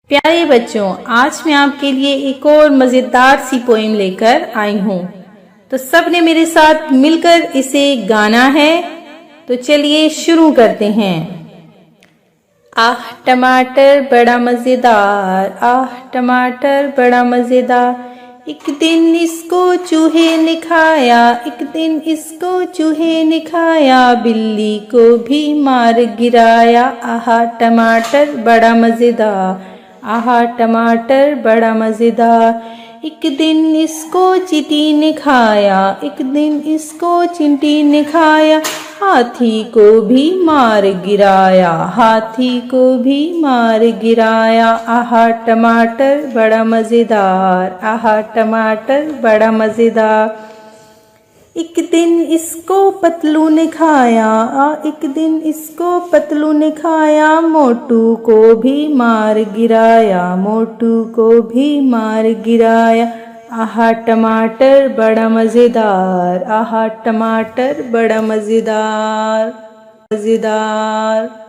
प्यारे बच्चों, आज मैं आपके लिए एक और मजेदार सी पोएम लेकर आई हूँ। तो सबने मेरे साथ मिलकर इसे गाना है। तो चलिए शुरू करते हैं। आह टमाटर बड़ा मजेदार, आह टमाटर बड़ा मजेदार। एक दिन इसको चूहे ने खाया, एक दिन इसको चूहे ने खाया, बिल्ली को भी मार गिराया। आहा टमाटर बड़ा मजेदार, आहा टमाटर बड़ा मजेदार। एक दिन इसको चींटी ने खाया, एक दिन इसको चींटी ने खाया, हाथी को भी मार गिराया, हाथी को भी मार गिराया। आहा टमाटर बड़ा मजेदार, आहा टमाटर बड़ा मजेदार। एक दिन इसको पतलू ने खाया, एक दिन इसको पतलू ने खाया, मोटू को भी मार गिराया, मोटू को भी मार गिराया। आहा टमाटर बड़ा मजेदार, आहा टमाटर बड़ा मजेदार, मजेदार।